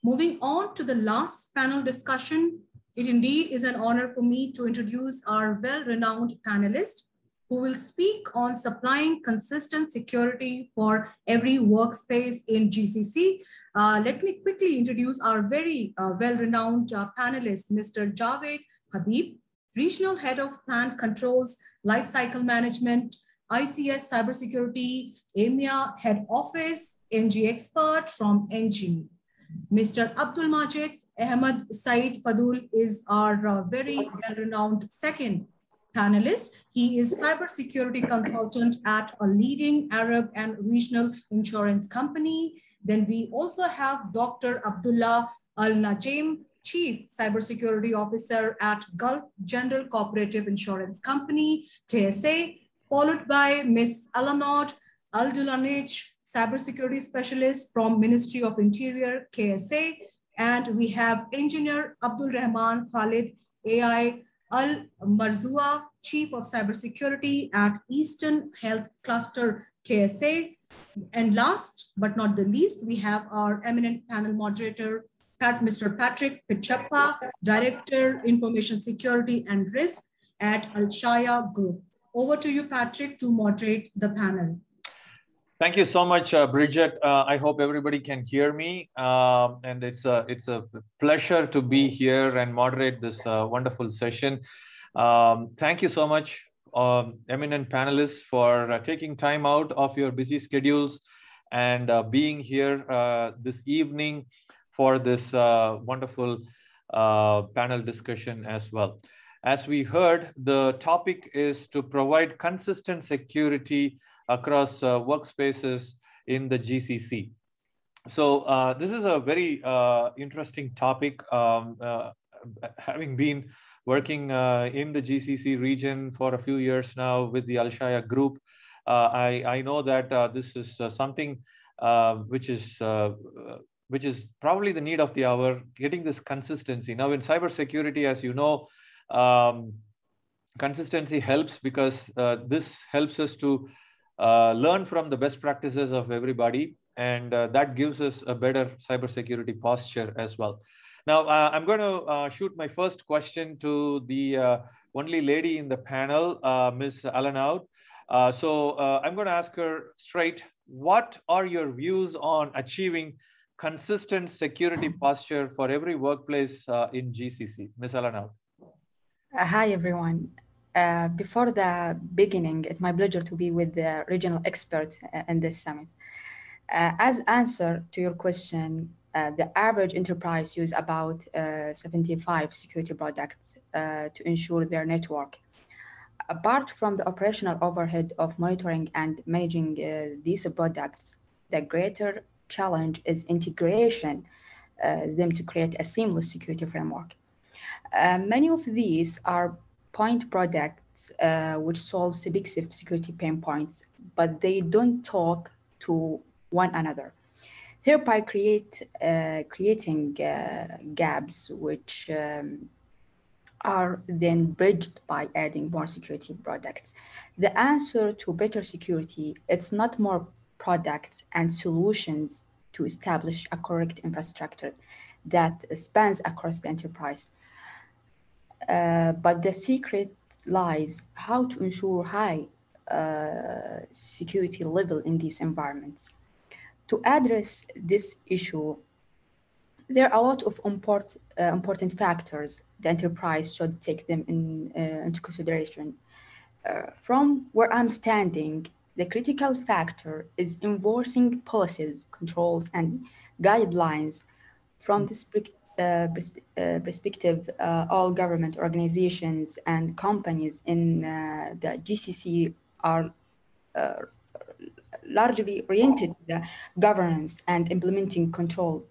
Moving on to the last panel discussion, it indeed is an honor for me to introduce our well-renowned panelist who will speak on supplying consistent security for every workspace in GCC. Let me quickly introduce our very well-renowned panelist, Mr. Javed Habib, Regional Head of Plant Controls, Lifecycle Management, ICS Cybersecurity, EMEA Head Office, NG Expert from NG. Mr. Abdul Majid Ahmed Said Fadul is our very well-renowned second panelist. He is cybersecurity consultant at a leading Arab and regional insurance company. Then we also have Dr. Abdullah Al-Najim, Chief Cybersecurity Officer at Gulf General Cooperative Insurance Company, KSA, followed by Ms. Alanod Al-Dulanich, Cybersecurity Specialist from Ministry of Interior, KSA. And we have Engineer Abdul Rahman Khalid AI Al-Marzua, Chief of Cybersecurity at Eastern Health Cluster, KSA. And last but not the least, we have our eminent panel moderator, Mr. Patrick Pichappa, Director, Information Security and Risk at Al-Shaya Group. Over to you, Patrick, to moderate the panel. Thank you so much, Bridget. I hope everybody can hear me. And it's a pleasure to be here and moderate this wonderful session. Thank you so much, eminent panelists, for taking time out of your busy schedules and being here this evening for this wonderful panel discussion as well. As we heard, the topic is to provide consistent security across workspaces in the GCC. So this is a very interesting topic. Having been working in the GCC region for a few years now with the Al-Shaya Group, I know that this is something which is probably the need of the hour, getting this consistency. Now in cybersecurity, as you know, consistency helps because this helps us to learn from the best practices of everybody, and that gives us a better cybersecurity posture as well. Now, I'm going to shoot my first question to the only lady in the panel, Ms. Alanaud. So I'm going to ask her straight, what are your views on achieving consistent security posture for every workplace in GCC? Ms. Alanaud. Hi, everyone. Before the beginning, it's my pleasure to be with the regional experts in this summit. As answer to your question, the average enterprise use about 75 security products to ensure their network. Apart from the operational overhead of monitoring and managing these products, the greater challenge is integration them to create a seamless security framework. Many of these are point products which solve specific security pain points, but they don't talk to one another, thereby creating gaps which are then bridged by adding more security products. The answer to better security, it's not more products and solutions to establish a correct infrastructure that spans across the enterprise. But the secret lies how to ensure high security level in these environments. To address this issue, there are a lot of important factors the enterprise should take them into consideration. From where I'm standing, the critical factor is enforcing policies, controls, and guidelines. From this perspective, all government organizations and companies in the GCC are largely oriented to the governance and implementing control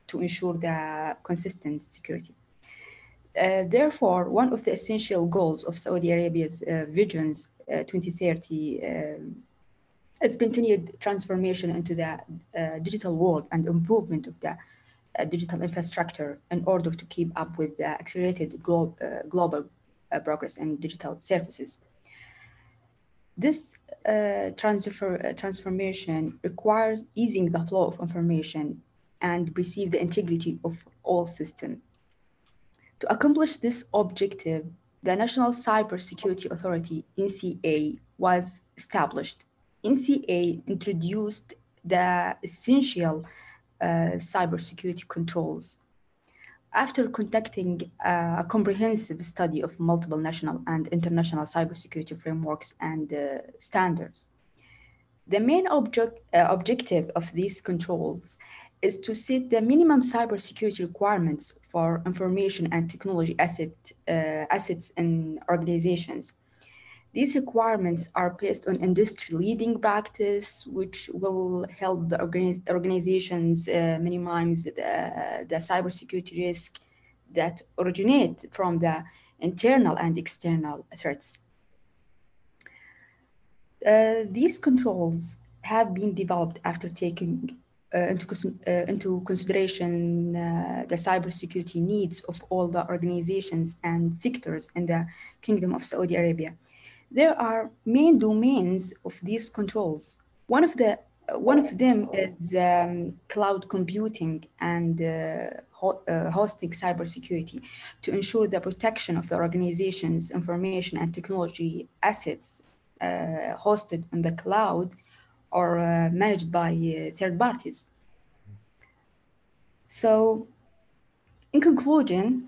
to ensure the consistent security. Therefore, one of the essential goals of Saudi Arabia's Visions 2030 is continued transformation into the digital world and improvement of the digital infrastructure in order to keep up with the accelerated global progress in digital services. This transformation requires easing the flow of information and perceive the integrity of all systems. To accomplish this objective, the National Cybersecurity Authority, NCA, was established. NCA introduced the essential cybersecurity controls. After conducting a comprehensive study of multiple national and international cybersecurity frameworks and standards, the main objective of these controls is to set the minimum cybersecurity requirements for information and technology assets in organizations. These requirements are based on industry-leading practice, which will help the organizations minimize the cybersecurity risk that originate from the internal and external threats. These controls have been developed after taking into consideration the cybersecurity needs of all the organizations and sectors in the Kingdom of Saudi Arabia. There are main domains of these controls. One of them is cloud computing and hosting cybersecurity to ensure the protection of the organization's information and technology assets hosted on the cloud or managed by third parties. So, in conclusion,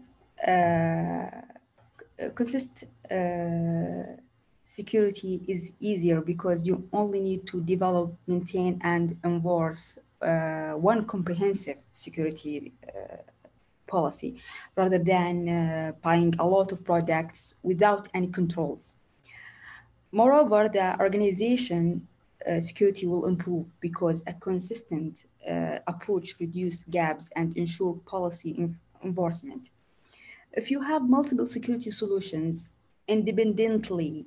security is easier because you only need to develop, maintain, and enforce one comprehensive security policy rather than buying a lot of products without any controls. Moreover, the organization security will improve because a consistent approach reduces gaps and ensure policy enforcement. If you have multiple security solutions independently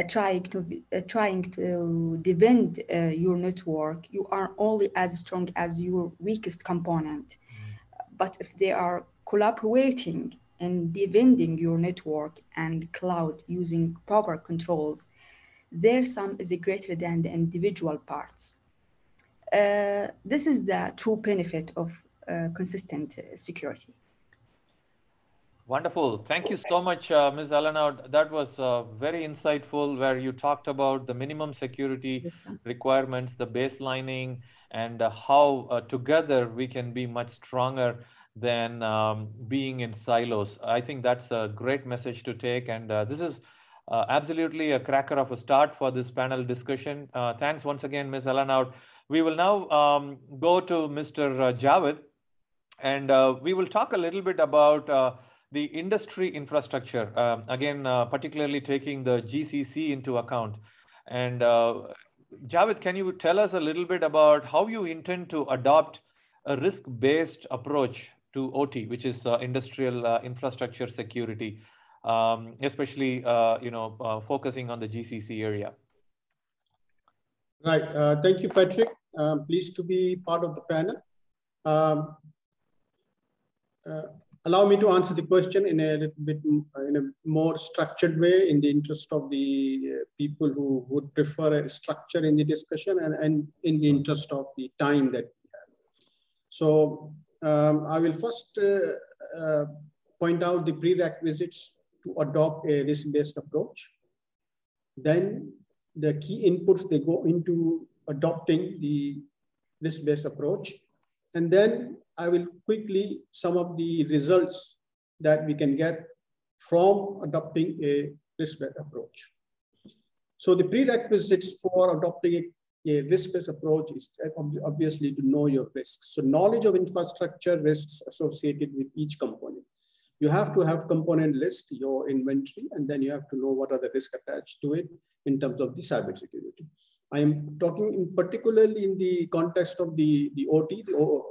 trying to defend your network, you are only as strong as your weakest component. But if they are collaborating and defending your network and cloud using proper controls, their sum is greater than the individual parts. This is the true benefit of consistent security. Wonderful. Thank you so much, Ms. Alanaud. That was very insightful, where you talked about the minimum security requirements, the baselining, and how together we can be much stronger than being in silos. I think that's a great message to take. And this is absolutely a cracker of a start for this panel discussion. Thanks once again, Ms. Alanaud. We will now go to Mr. Javed, and we will talk a little bit about the industry infrastructure, again, particularly taking the GCC into account. And Javed, can you tell us a little bit about how you intend to adopt a risk-based approach to OT, which is industrial infrastructure security, especially focusing on the GCC area? Right. Thank you, Patrick. Pleased to be part of the panel. Allow me to answer the question in a little bit in a more structured way, in the interest of the people who would prefer a structure in the discussion, and in the interest of the time that we have. So I will first point out the prerequisites to adopt a risk-based approach. Then the key inputs they go into adopting the risk-based approach. And then I will quickly sum up the results that we can get from adopting a risk-based approach. So the prerequisites for adopting a risk-based approach is obviously to know your risks. So knowledge of infrastructure risks associated with each component. You have to have component list, your inventory, and then you have to know what are the risks attached to it in terms of the cybersecurity. I am talking in particularly in the context of the OT,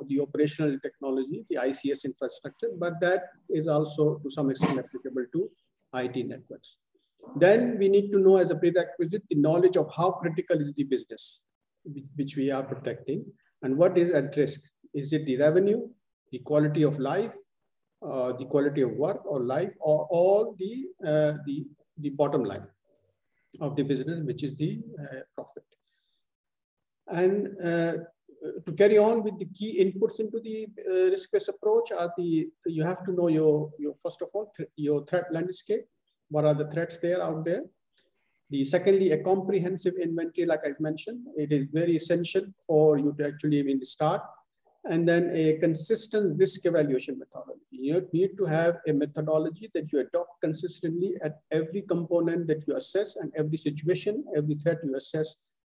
the operational technology, the ICS infrastructure, but that is also to some extent applicable to IT networks. Then we need to know as a prerequisite the knowledge of how critical is the business which we are protecting and what is at risk. Is it the revenue, the quality of life, the quality of work or life, or all the bottom line of the business, which is the profit. And to carry on with the key inputs into the risk-based approach are you have to know your first of all, your threat landscape. What are the threats there out there? Secondly, a comprehensive inventory, like I mentioned, it is very essential for you to actually even start. And then a consistent risk evaluation methodology. You need to have a methodology that you adopt consistently at every component that you assess and every situation, every threat you assess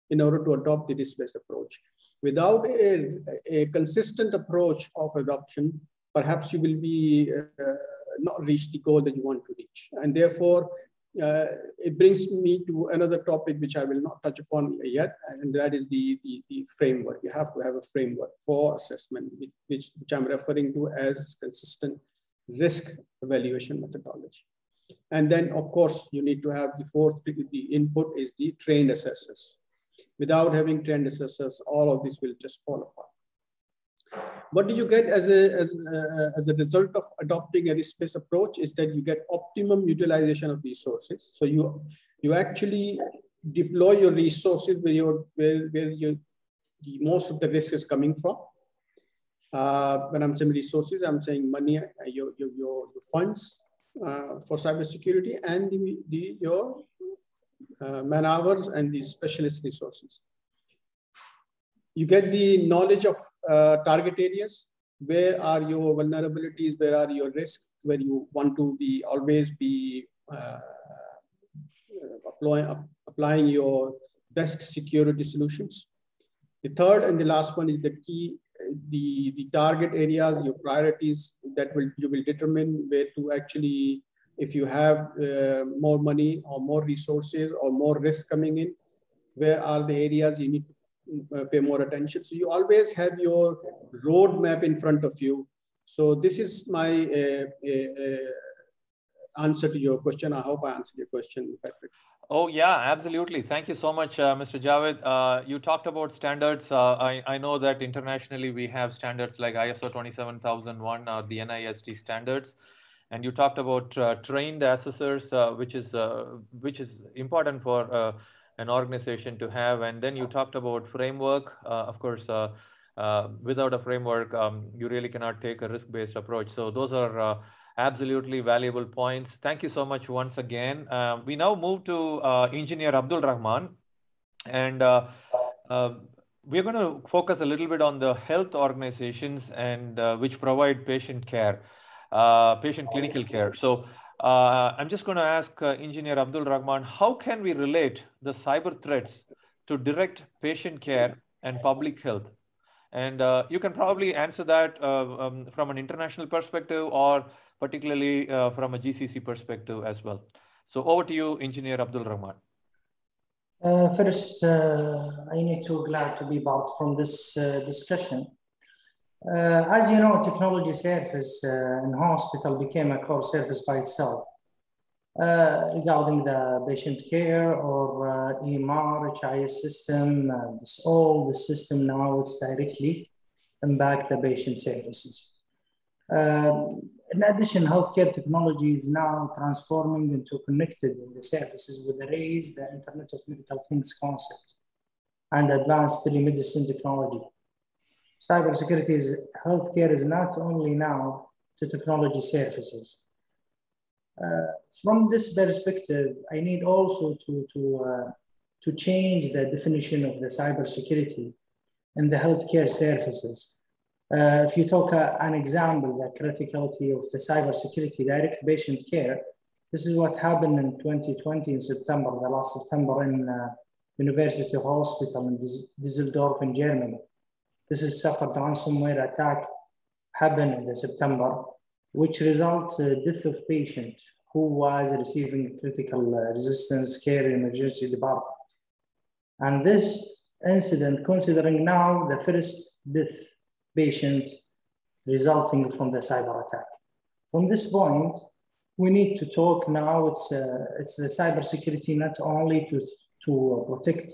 in order to adopt the risk-based approach. Without a consistent approach of adoption, perhaps you will be not reach the goal that you want to reach. And therefore, it brings me to another topic which I will not touch upon yet, and that is the framework. You have to have a framework for assessment, which I'm referring to as consistent risk evaluation methodology. And then, of course, you need to have the input is the trained assessors. Without having trained assessors, all of this will just fall apart. What do you get as a result of adopting a risk-based approach is that you get optimum utilization of resources. So you actually deploy your resources where most of the risk is coming from. When I'm saying resources, I'm saying money, your funds for cybersecurity, and your man hours and the specialist resources. You get the knowledge of target areas. Where are your vulnerabilities? Where are your risks? Where you want to always be applying your best security solutions. The third and the last one is the key, the target areas, your priorities that you will determine where to actually, if you have more money or more resources or more risk coming in, where are the areas you need to pay more attention. So you always have your roadmap in front of you. So this is my answer to your question. I hope I answered your question, Patrick. Oh, yeah, absolutely. Thank you so much, Mr. Javed. You talked about standards. I know that internationally we have standards like ISO 27001 or the NIST standards. And you talked about trained assessors, which is important for an organization to have. And then you talked about framework. Of course, without a framework, you really cannot take a risk-based approach. So those are absolutely valuable points. Thank you so much once again. We now move to Engineer Abdul Rahman. And we're going to focus a little bit on the health organizations and which provide patient care, patient clinical care. So I'm just going to ask Engineer Abdul Rahman, how can we relate the cyber threats to direct patient care and public health? And you can probably answer that from an international perspective or particularly from a GCC perspective as well. So over to you, Engineer Abdul Rahman. First, I need to glad to be part from this discussion. As you know, technology service in hospital became a core service by itself regarding the patient care or EMR, HIS system, all the system now it's directly impact the patient services. In addition, healthcare technology is now transforming into connected in the services with the raise the Internet of Medical Things concept and advanced telemedicine technology. Cybersecurity healthcare is not only now to technology services. From this perspective, I need also to change the definition of the cybersecurity in the healthcare services. If you talk an example, the criticality of the cybersecurity direct patient care, this is what happened in 2020 in September, the last September in University Hospital in Düsseldorf in Germany. This is suffered ransomware attack happened in September, which resulted death of patient who was receiving critical resistance care in emergency department. And this incident, considering now the first death patient resulting from the cyber attack. From this point, we need to talk now, it's the cybersecurity not only to protect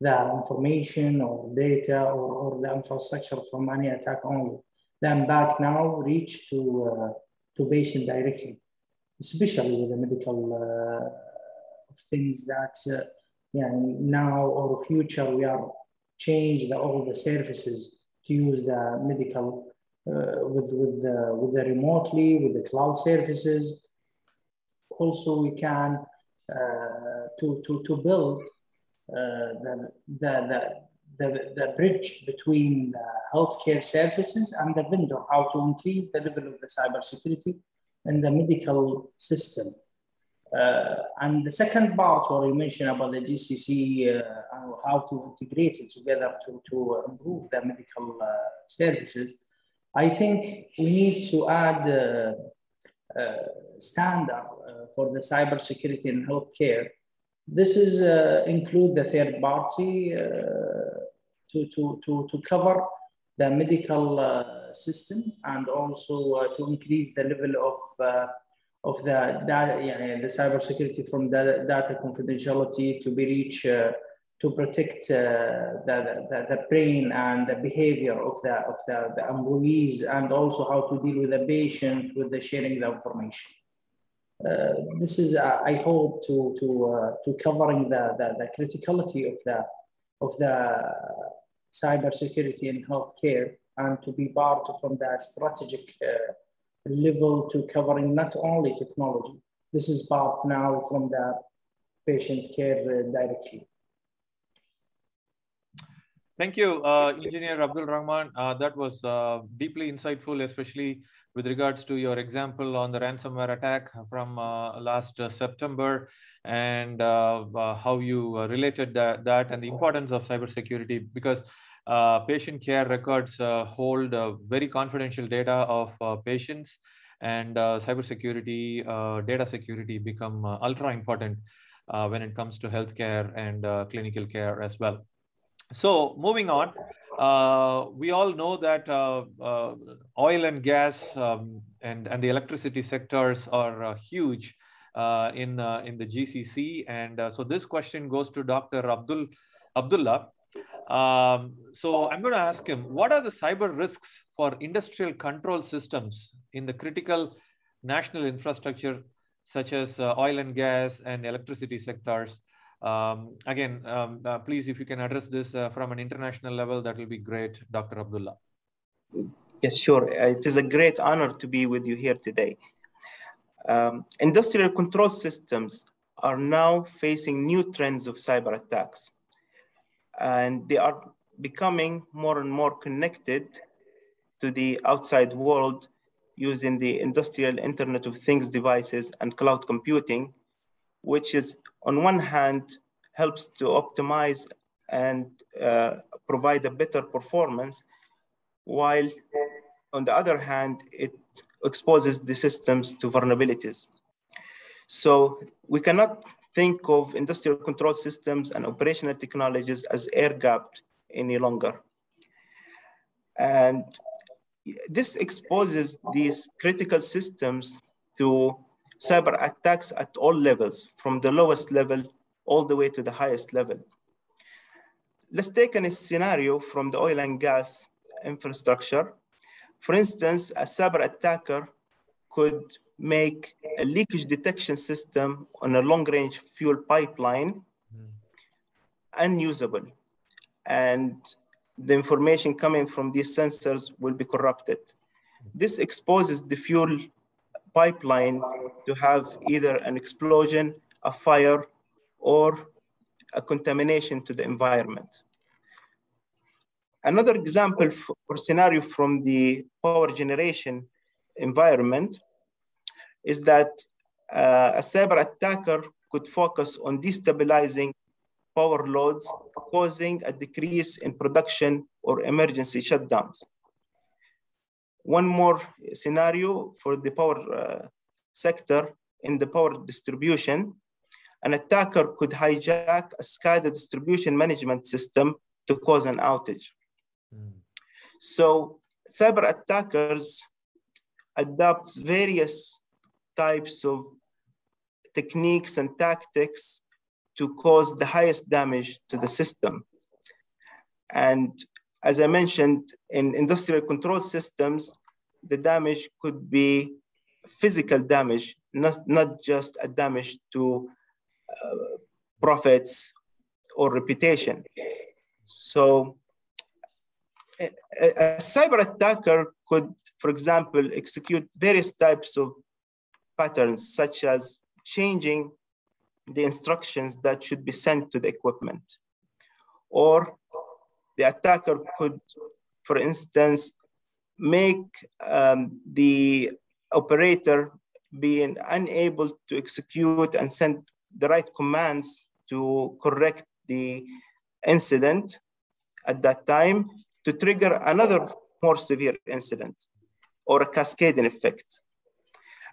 the information or data or the infrastructure from any attack only. The impact now reach to patient directly, especially with the medical things that now or future we are change all the services to use the medical with the remotely, with the cloud services. Also, we can to build the bridge between the healthcare services and the vendor, how to increase the level of the cybersecurity in the medical system. And the second part where you mentioned about the GCC, how to integrate it together to improve the medical services, I think we need to add standard for the cybersecurity in healthcare. This is include the third party to cover the medical system, and also to increase the level of the data, the cybersecurity from the data confidentiality to be reached to protect the brain and the behavior of the employees, and also how to deal with the patient with the sharing the information. This is, I hope, to covering the criticality of the cybersecurity in healthcare, and to be part from the strategic level to covering not only technology. This is part now from the patient care directly. Thank you, Engineer Abdul Rahman. That was deeply insightful, especially with regards to your example on the ransomware attack from last September, and how you related that and the importance of cybersecurity, because patient care records hold very confidential data of patients, and cybersecurity, data security become ultra important when it comes to healthcare and clinical care as well. So moving on, we all know that oil and gas and the electricity sectors are huge in the GCC, and so this question goes to Dr. Abdullah. So I'm going to ask him, what are the cyber risks for industrial control systems in the critical national infrastructure such as oil and gas and electricity sectors? Again, please, if you can address this from an international level, that will be great, Dr. Abdullah. Yes, sure. It is a great honor to be with you here today. Industrial control systems are now facing new trends of cyber attacks, and they are becoming more and more connected to the outside world using the industrial Internet of Things devices and cloud computing, which is, on one hand, helps to optimize and provide a better performance, while on the other hand, it exposes the systems to vulnerabilities. So we cannot think of industrial control systems and operational technologies as air-gapped any longer. And this exposes these critical systems to cyber attacks at all levels, from the lowest level all the way to the highest level. Let's take a scenario from the oil and gas infrastructure. For instance, a cyber attacker could make a leakage detection system on a long-range fuel pipeline unusable, and the information coming from these sensors will be corrupted. This exposes the fuel pipeline to have either an explosion, a fire, or a contamination to the environment. Another example or scenario from the power generation environment is that a cyber attacker could focus on destabilizing power loads, causing a decrease in production or emergency shutdowns. One more scenario for the power sector. In the power distribution, an attacker could hijack a SCADA distribution management system to cause an outage. So cyber attackers adopt various types of techniques and tactics to cause the highest damage to the system. And as I mentioned, in industrial control systems, the damage could be physical damage, not just a damage to profits or reputation. So a cyber attacker could, for example, execute various types of patterns, such as changing the instructions that should be sent to the equipment. Or the attacker could, for instance, make the operator being unable to execute and send the right commands to correct the incident at that time, to trigger another more severe incident or a cascading effect.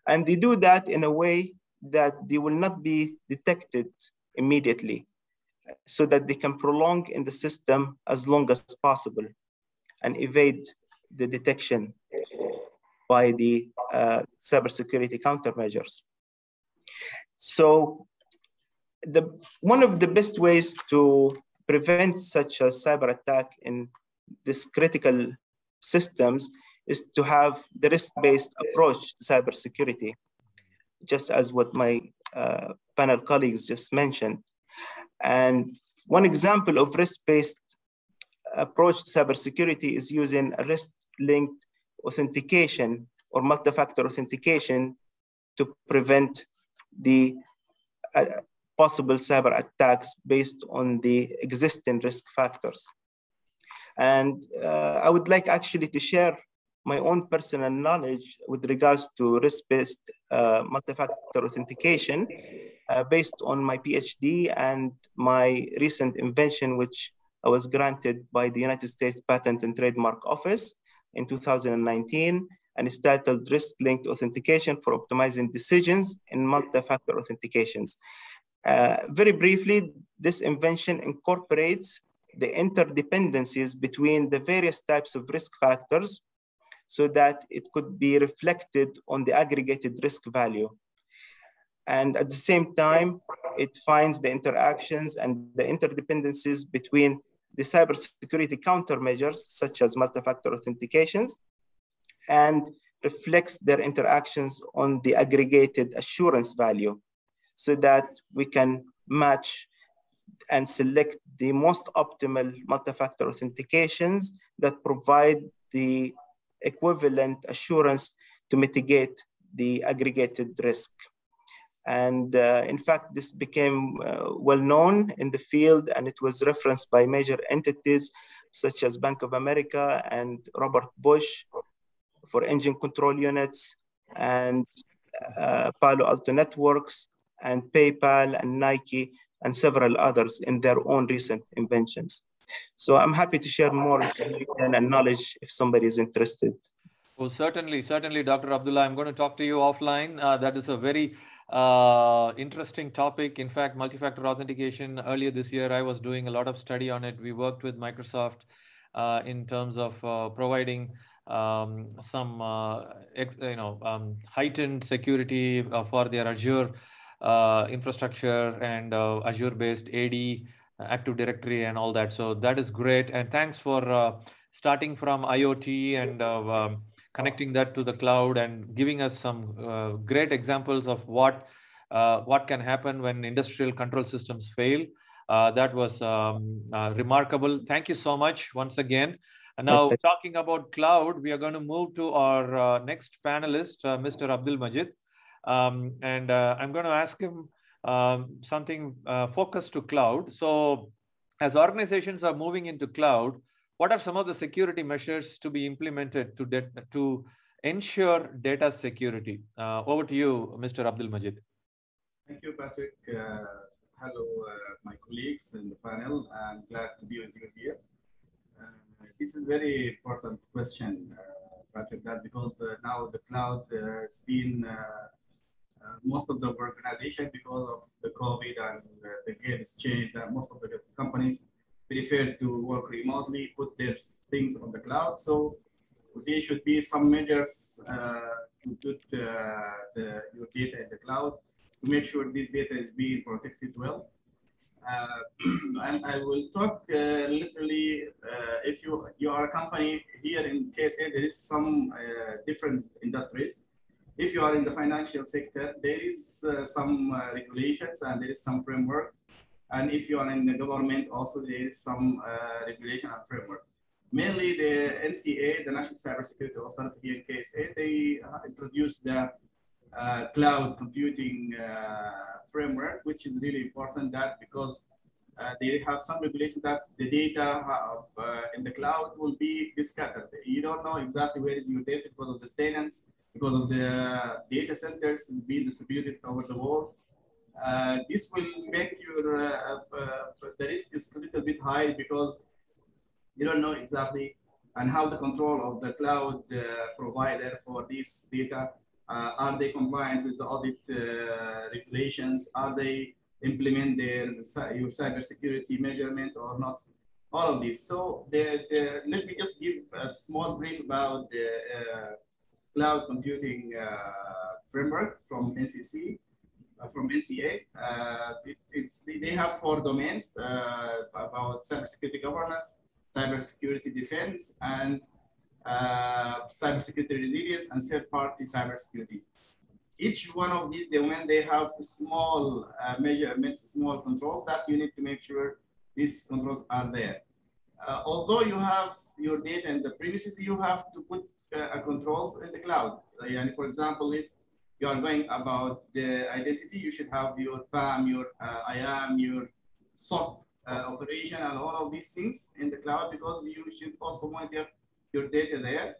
And they do that in a way that they will not be detected immediately, so that they can prolong in the system as long as possible and evade the detection by the cybersecurity countermeasures. So one of the best ways to prevent such a cyber attack in these critical systems is to have the risk-based approach to cybersecurity, just as what my panel colleagues just mentioned. And one example of risk-based approach to cybersecurity is using a risk-linked authentication or multi-factor authentication to prevent the possible cyber attacks based on the existing risk factors. And I would like actually to share my own personal knowledge with regards to risk-based multi-factor authentication based on my PhD and my recent invention, which I was granted by the United States Patent and Trademark Office in 2019, and it's titled Risk-Linked Authentication for Optimizing Decisions in Multi-Factor Authentications. Very briefly, this invention incorporates the interdependencies between the various types of risk factors so that it could be reflected on the aggregated risk value. And at the same time, it finds the interactions and the interdependencies between the cybersecurity countermeasures, such as multi-factor authentications, and reflects their interactions on the aggregated assurance value so that we can match and select the most optimal multi-factor authentications that provide the equivalent assurance to mitigate the aggregated risk. And in fact, this became well known in the field, and it was referenced by major entities such as Bank of America and Robert Bosch for engine control units, and Palo Alto Networks, and PayPal and Nike, and several others in their own recent inventions. So I'm happy to share more information and knowledge if somebody is interested. Well, certainly, Dr. Abdullah, I'm going to talk to you offline. That is a very interesting topic. In fact, multi-factor authentication, earlier this year, I was doing a lot of study on it. We worked with Microsoft in terms of providing some heightened security for their Azure infrastructure and Azure-based AD, Active Directory, and all that. So that is great. And thanks for starting from IoT and connecting that to the cloud and giving us some great examples of what can happen when industrial control systems fail. That was remarkable. Thank you so much once again. And now, talking about cloud, we are going to move to our next panelist, Mr. Abdul Majid. And I'm going to ask him something focused to cloud. So as organizations are moving into cloud, what are some of the security measures to be implemented to ensure data security? Over to you, Mr. Abdul Majid. Thank you, Patrick. Hello, my colleagues in the panel. I'm glad to be with you here. This is a very important question, Patrick, that because now the cloud it's been most of the organization, because of the COVID and the game has changed, that most of the companies prefer to work remotely, put their things on the cloud. So there should be some measures to put your data in the cloud to make sure this data is being protected well. And I will talk literally, if you are a company here in KSA, there is some different industries. If you are in the financial sector, there is some regulations and there is some framework. And if you are in the government, also there is some regulation and framework. Mainly the NCA, the National Cybersecurity Authority here in KSA, they introduced the cloud computing framework, which is really important that because they have some regulation that the data in the cloud will be scattered. You don't know exactly where is your data because of the tenants, because of the data centers being distributed over the world. This will make your the risk is a little bit high because you don't know exactly and how the control of the cloud provider for this data. Are they compliant with the audit regulations? Are they implement your cybersecurity measurement or not? All of these. So let me just give a small brief about the cloud computing framework from NCC. From NCA, they have 4 domains about cybersecurity governance, cybersecurity defense, and cybersecurity resilience, and third-party cybersecurity. Each one of these domains, they have small measurements, small controls that you need to make sure these controls are there. Although you have your data in the premises, you have to put controls in the cloud. And for example, if you are going about the identity, you should have your PAM, your IAM, your SOC operation, and all of these things in the cloud, because you should also monitor your data there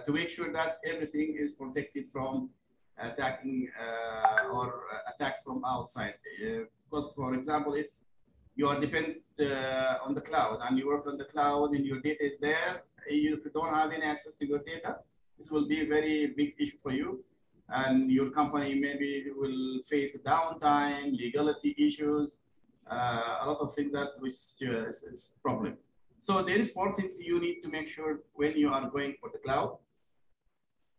to make sure that everything is protected from attacking or attacks from outside. Because, for example, if you are dependent on the cloud and you work on the cloud and your data is there, if you don't have any access to your data, this will be a very big issue for you. And your company maybe will face downtime, legality issues, a lot of things that which is problem. So there is 4 things you need to make sure when you are going for the cloud.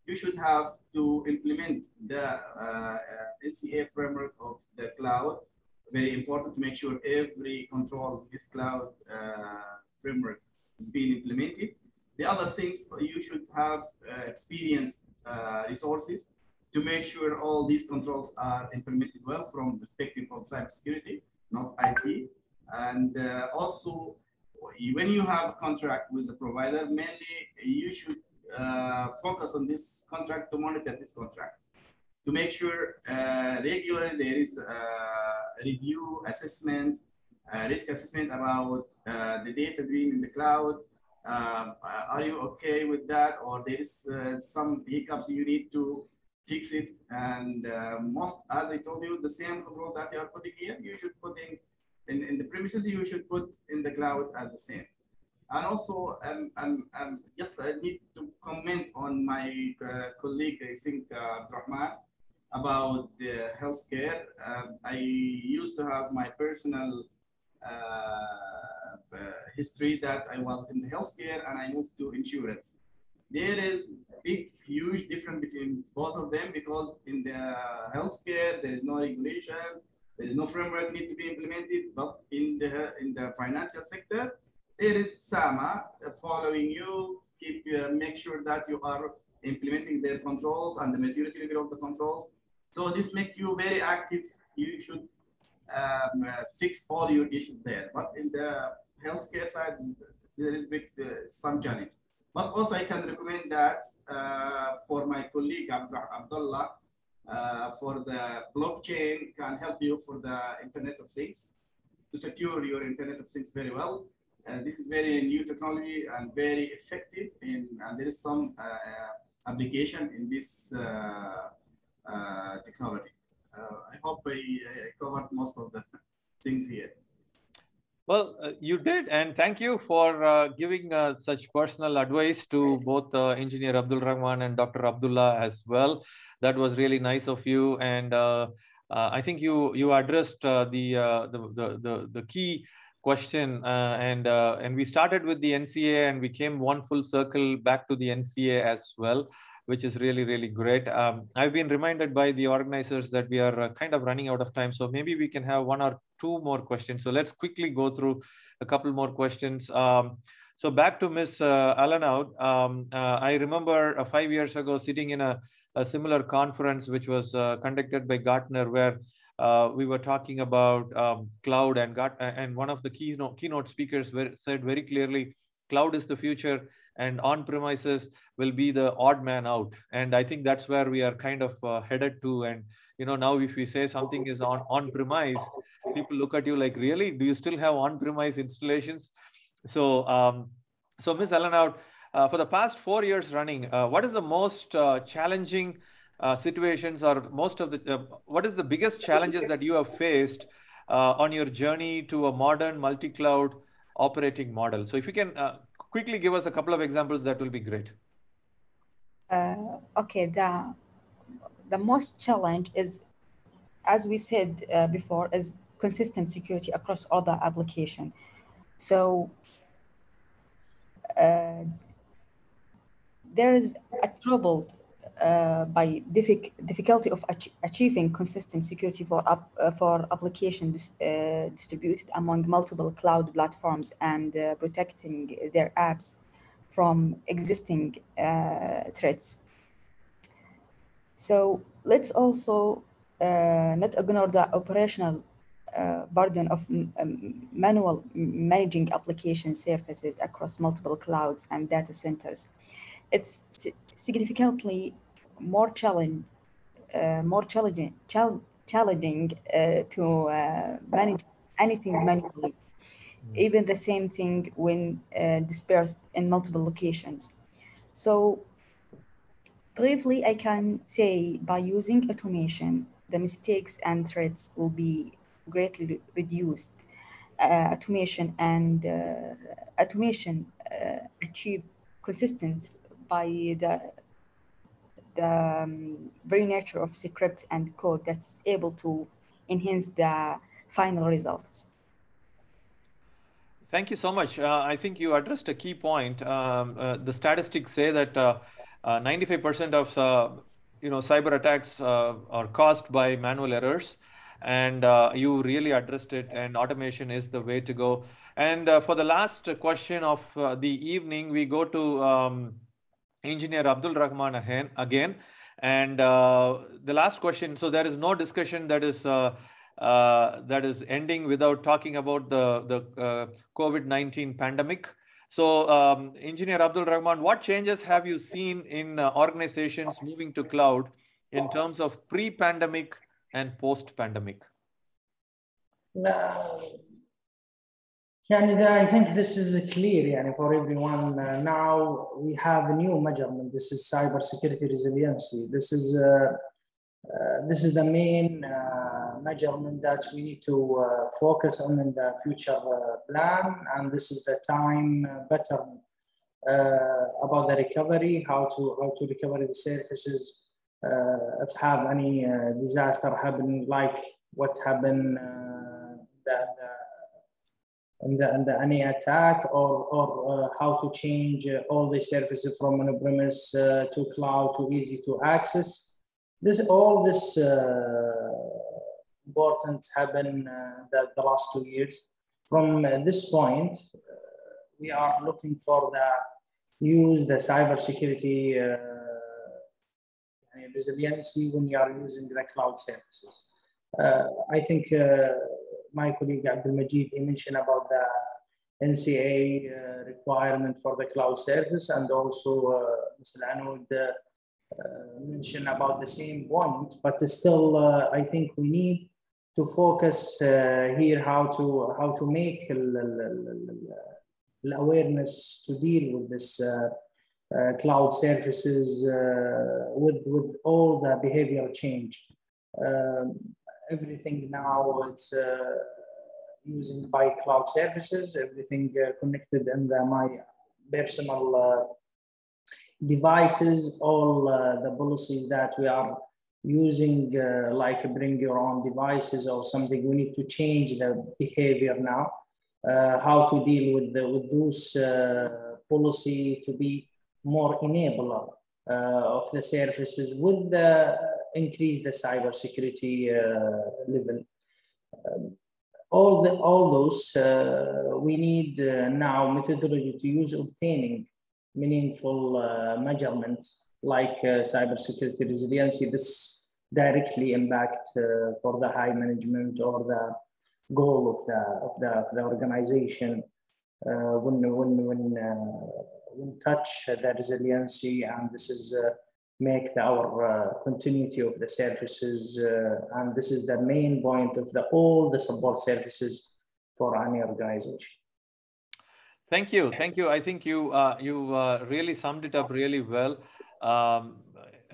You should have to implement the NCA framework of the cloud. Very important to make sure every control of this cloud framework is being implemented. The other things, you should have experienced resources to make sure all these controls are implemented well from the perspective of cybersecurity, not IT. And also, when you have a contract with a provider, mainly you should focus on this contract to monitor this contract, to make sure regularly there is a review, assessment, risk assessment about the data being in the cloud. Are you okay with that? Or there is some hiccups you need to fix it, and most, as I told you, the same control that you are putting here, you should put in the premises, you should put in the cloud as the same. And also, just I need to comment on my colleague, I think, Rahman, about the healthcare. I used to have my personal history that I was in the healthcare and I moved to insurance. There is big, huge difference between both of them, because in the healthcare, there is no regulations, there is no framework need to be implemented, but in the financial sector, there is SAMA following you, make sure that you are implementing their controls and the maturity level of the controls. So this makes you very active. You should fix all your issues there. But in the healthcare side, there is big some challenge. But also I can recommend that for my colleague Abdullah, for the blockchain can help you for the Internet of Things, to secure your Internet of Things very well. This is very new technology and very effective, and there is some application in this technology. I hope I covered most of the things here. Well, you did, and thank you for giving such personal advice to both Engineer Abdul Rahman and Dr. Abdullah as well. That was really nice of you, and I think you addressed the key question, and we started with the NCA and we came one full circle back to the NCA as well, which is really, really great. I've been reminded by the organizers that we are kind of running out of time, so maybe we can have 1 or 2 more questions. So let's quickly go through a couple more questions. So back to Ms. Alanaud. I remember 5 years ago sitting in a similar conference which was conducted by Gartner, where we were talking about cloud and one of the keynote speakers said very clearly, cloud is the future and on-premises will be the odd man out. And I think that's where we are kind of headed to. And now if we say something is on-premise, people look at you like, really? Do you still have on-premise installations? So so Ms. Elena, for the past 4 years running, what is the most challenging situations, or what is the biggest challenges that you have faced on your journey to a modern multi-cloud operating model? So if you can quickly give us a couple of examples, that will be great. Okay, the most challenge is, as we said before, is consistent security across all the application. So there is a trouble by difficulty of achieving consistent security for applications distributed among multiple cloud platforms and protecting their apps from existing threats. So let's also not ignore the operational burden of manual managing application services across multiple clouds and data centers. It's significantly more challenging to manage anything manually, even the same thing when dispersed in multiple locations. So briefly, I can say by using automation, the mistakes and threats will be greatly reduced. Automation achieve consistency by the very nature of scripts and code that's able to enhance the final results. Thank you so much. I think you addressed a key point. The statistics say that 95% of cyber attacks are caused by manual errors, and you really addressed it. And automation is the way to go. And for the last question of the evening, we go to Engineer Abdul Rahman again. And the last question. So there is no discussion that is ending without talking about the COVID-19 pandemic. So Engineer Abdul Rahman, what changes have you seen in organizations moving to cloud in terms of pre-pandemic and post-pandemic? I think this is clear for everyone. Now we have a new measurement. This is cybersecurity resiliency. This is the main measurement that we need to focus on in the future plan, and this is the time pattern about the recovery, how to recover the services if have any disaster happen, like what happened in any attack, or how to change all the services from on-premise to cloud to easy to access. All this important happened the last 2 years. From this point, we are looking for the cybersecurity resiliency when you are using the cloud services. I think my colleague Abdul Majid, he mentioned about the NCA requirement for the cloud service, and also Mr. Anoud mentioned about the same point, but still I think we need to focus here how to make the awareness to deal with this cloud services with all the behavioral change. Everything now it's using by cloud services, everything connected in my personal devices, all the policies that we are using, like bring your own devices or something, we need to change the behavior now, how to deal with those policy to be more enabler of the services with the increase the cybersecurity level. All those we need now methodology to use obtaining meaningful measurements like cybersecurity resiliency. This directly impact for the high management or the goal of the organization when touch the resiliency, and this is make our continuity of the services, and this is the main point of all the support services for any organization. Thank you. I think you really summed it up really well.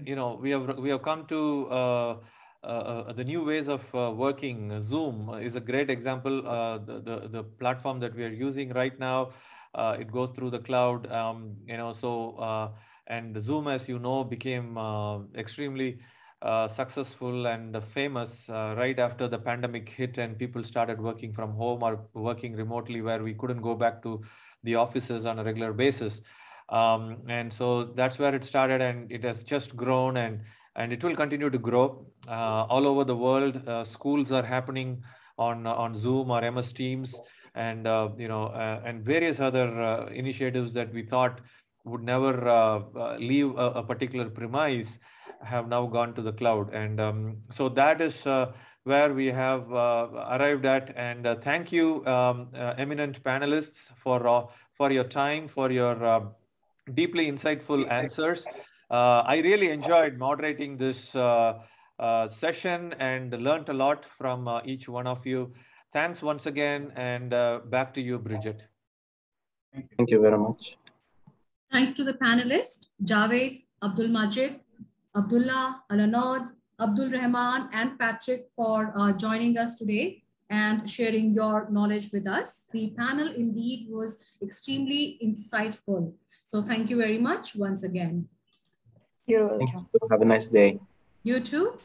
You know, we have come to the new ways of working. Zoom is a great example. The platform that we are using right now, it goes through the cloud. You know, so and Zoom, as you know, became extremely successful and famous right after the pandemic hit and people started working from home or working remotely, where we couldn't go back to the offices on a regular basis. And so that's where it started, and it has just grown, and it will continue to grow all over the world. Schools are happening on Zoom or MS Teams, and you know, and various other initiatives that we thought would never leave a particular premise have now gone to the cloud. And so that is where we have arrived at. And thank you, eminent panelists, for your time, for your deeply insightful answers. I really enjoyed moderating this session and learned a lot from each one of you. Thanks once again, and back to you, Bridget. Thank you very much. Thanks to the panelists, Javed, Abdul Majid, Abdullah, Alanod, Abdul Rahman, and Patrick for joining us today and sharing your knowledge with us. The panel indeed was extremely insightful. So thank you very much once again. You're welcome. Have a nice day. You too.